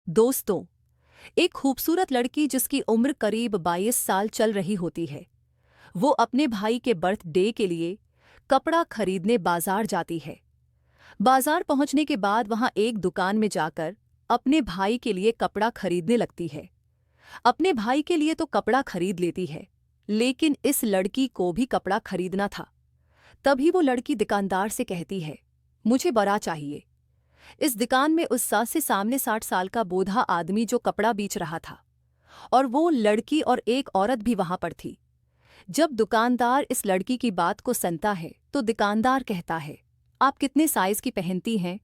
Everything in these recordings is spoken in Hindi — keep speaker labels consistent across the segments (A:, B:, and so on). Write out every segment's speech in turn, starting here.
A: दोस्तों, एक खूबसूरत लड़की जिसकी उम्र करीब 22 साल चल रही होती है, वो अपने भाई के बर्थडे के लिए कपड़ा खरीदने बाजार जाती है। बाजार पहुंचने के बाद वहां एक दुकान में जाकर अपने भाई के लिए कपड़ा खरीदने लगती है। अपने भाई के लिए तो कपड़ा खरीद लेती है, लेकिन इस लड़की को भी कपड़ा खरीदना था। तभी वो लड़की दुकानदार से कहती है, मुझे बड़ा चाहिए। इस दुकान में उस से सामने 60 साल का बूढ़ा आदमी जो कपड़ा बेच रहा था, और वो लड़की और एक औरत भी वहां पर थी। जब दुकानदार इस लड़की की बात को सुनता है तो दुकानदार कहता है, आप कितने साइज की पहनती हैं?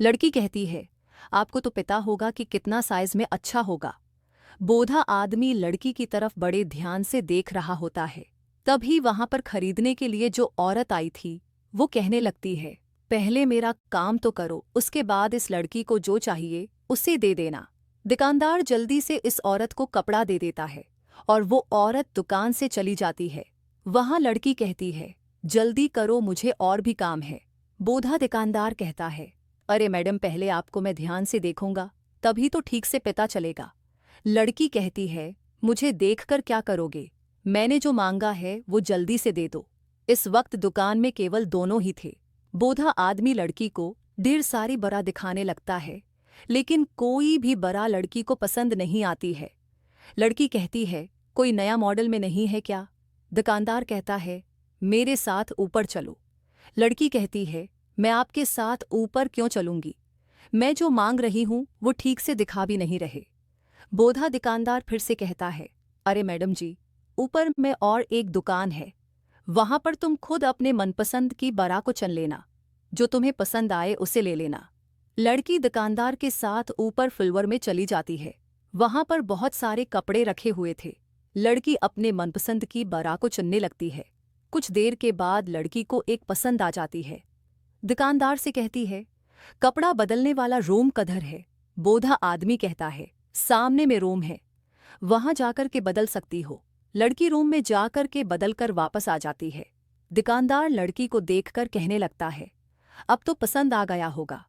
A: लड़की कहती है, आपको तो पता होगा कि कितना साइज में अच्छा होगा। बूढ़ा आदमी लड़की की तरफ बड़े ध्यान से देख रहा होता है। तभी वहां पर खरीदने के लिए जो औरत आई थी वो कहने लगती है, पहले मेरा काम तो करो, उसके बाद इस लड़की को जो चाहिए उसे दे देना। दुकानदार जल्दी से इस औरत को कपड़ा दे देता है और वो औरत दुकान से चली जाती है। वहां लड़की कहती है, जल्दी करो, मुझे और भी काम है। बूढ़ा दुकानदार कहता है, अरे मैडम, पहले आपको मैं ध्यान से देखूंगा, तभी तो ठीक से पता चलेगा। लड़की कहती है, मुझे देखकर क्या करोगे? मैंने जो मांगा है वो जल्दी से दे दो। इस वक्त दुकान में केवल दोनों ही थे। बूढ़ा आदमी लड़की को ढेर सारी बरा दिखाने लगता है, लेकिन कोई भी बरा लड़की को पसंद नहीं आती है। लड़की कहती है, कोई नया मॉडल में नहीं है क्या? दुकानदार कहता है, मेरे साथ ऊपर चलो। लड़की कहती है, मैं आपके साथ ऊपर क्यों चलूंगी? मैं जो मांग रही हूं वो ठीक से दिखा भी नहीं रहे। बूढ़ा दुकानदार फिर से कहता है, अरे मैडम जी, ऊपर में और एक दुकान है, वहां पर तुम खुद अपने मनपसंद की बरा को चुन लेना, जो तुम्हें पसंद आए उसे ले लेना। लड़की दुकानदार के साथ ऊपर फ्लोर में चली जाती है। वहां पर बहुत सारे कपड़े रखे हुए थे। लड़की अपने मनपसंद की बरा को चुनने लगती है। कुछ देर के बाद लड़की को एक पसंद आ जाती है। दुकानदार से कहती है, कपड़ा बदलने वाला रूम कधर है? बूढ़ा आदमी कहता है, सामने में रूम है, वहां जाकर के बदल सकती हो। लड़की रूम में जाकर के बदल कर वापस आ जाती है। दुकानदार लड़की को देखकर कहने लगता है, अब तो पसंद आ गया होगा।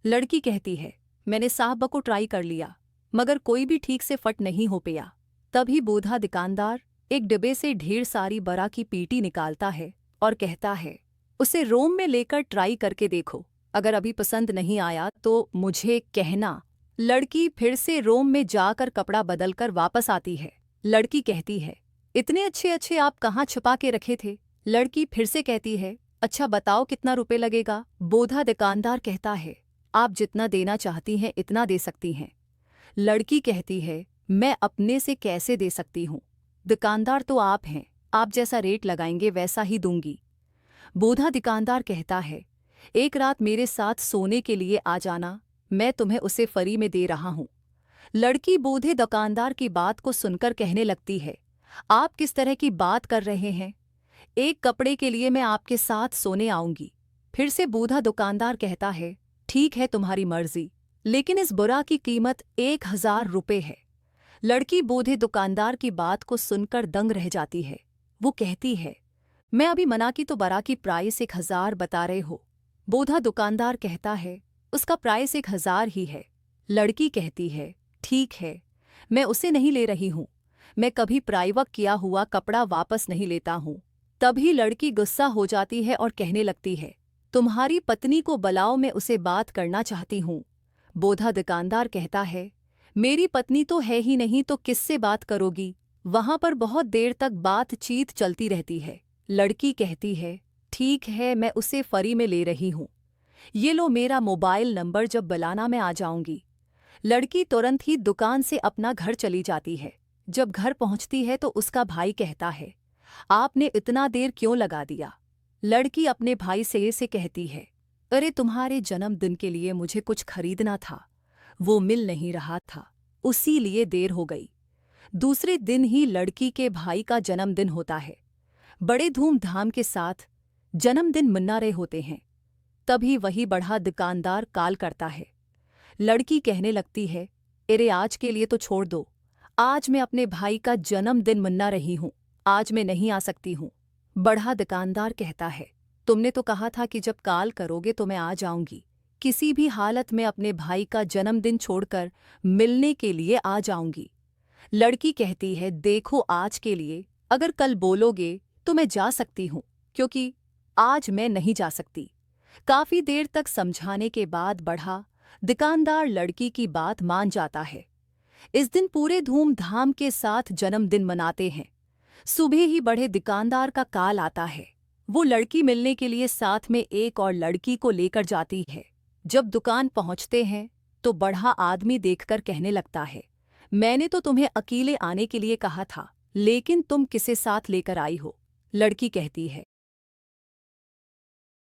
A: लड़की कहती है, मैंने साहब को ट्राई कर लिया, मगर कोई भी ठीक से फट नहीं हो पाया। तभी बूढ़ा दुकानदार एक डिब्बे से ढेर सारी बरा की पीटी निकालता है और कहता है, उसे रूम में लेकर ट्राई करके देखो, अगर अभी पसंद नहीं आया तो मुझे कहना। लड़की फिर से रूम में जाकर कपड़ा बदलकर वापस आती है। लड़की कहती है, इतने अच्छे अच्छे आप कहाँ छुपा के रखे थे? लड़की फिर से कहती है, अच्छा बताओ कितना रुपए लगेगा? बूढ़ा दुकानदार कहता है, आप जितना देना चाहती हैं इतना दे सकती हैं। लड़की कहती है, मैं अपने से कैसे दे सकती हूँ? दुकानदार तो आप हैं, आप जैसा रेट लगाएंगे वैसा ही दूंगी। बूढ़ा दुकानदार कहता है, एक रात मेरे साथ सोने के लिए आ जाना, मैं तुम्हें उसे फ्री में दे रहा हूँ। लड़की बूढ़े दुकानदार की बात को सुनकर कहने लगती है, आप किस तरह की बात कर रहे हैं? एक कपड़े के लिए मैं आपके साथ सोने आऊंगी। फिर से बूढ़ा दुकानदार कहता है, ठीक है तुम्हारी मर्जी, लेकिन इस बुरा की कीमत 1000 रुपये है। लड़की बूढ़े दुकानदार की बात को सुनकर दंग रह जाती है। वो कहती है, मैं अभी मना की तो बरा की प्राइस 1000 बता रहे हो। बूढ़ा दुकानदार कहता है, उसका प्राइस 1000 ही है। लड़की कहती है, ठीक है, मैं उसे नहीं ले रही हूँ, मैं कभी प्राइवक किया हुआ कपड़ा वापस नहीं लेता हूँ। तभी लड़की गुस्सा हो जाती है और कहने लगती है, तुम्हारी पत्नी को बुलाओ, मैं उसे बात करना चाहती हूँ। बूढ़ा दुकानदार कहता है, मेरी पत्नी तो है ही नहीं तो किससे बात करोगी? वहां पर बहुत देर तक बातचीत चलती रहती है। लड़की कहती है, ठीक है, मैं उसे फ्री में ले रही हूँ, ये लो मेरा मोबाइल नंबर, जब बुलाना मैं आ जाऊंगी। लड़की तुरंत ही दुकान से अपना घर चली जाती है। जब घर पहुंचती है तो उसका भाई कहता है, आपने इतना देर क्यों लगा दिया? लड़की अपने भाई से कहती है, अरे तुम्हारे जन्मदिन के लिए मुझे कुछ खरीदना था, वो मिल नहीं रहा था, उसी लिए देर हो गई। दूसरे दिन ही लड़की के भाई का जन्मदिन होता है। बड़े धूमधाम के साथ जन्मदिन मना रहे होते हैं। तभी वही बड़ा दुकानदार कॉल करता है। लड़की कहने लगती है, अरे आज के लिए तो छोड़ दो, आज मैं अपने भाई का जन्मदिन मना रही हूँ, आज मैं नहीं आ सकती हूँ। बड़ा दुकानदार कहता है, तुमने तो कहा था कि जब कॉल करोगे तो मैं आ जाऊंगी, किसी भी हालत में अपने भाई का जन्मदिन छोड़कर मिलने के लिए आ जाऊंगी। लड़की कहती है, देखो आज के लिए, अगर कल बोलोगे तो मैं जा सकती हूँ, क्योंकि आज मैं नहीं जा सकती। काफी देर तक समझाने के बाद बढ़ा दुकानदार लड़की की बात मान जाता है। इस दिन पूरे धूमधाम के साथ जन्मदिन मनाते हैं। सुबह ही बड़े दुकानदार का कॉल आता है। वो लड़की मिलने के लिए साथ में एक और लड़की को लेकर जाती है। जब दुकान पहुंचते हैं तो बड़ा आदमी देखकर कहने लगता है, मैंने तो तुम्हें अकेले आने के लिए कहा था, लेकिन तुम किसे साथ लेकर आई हो? लड़की कहती है,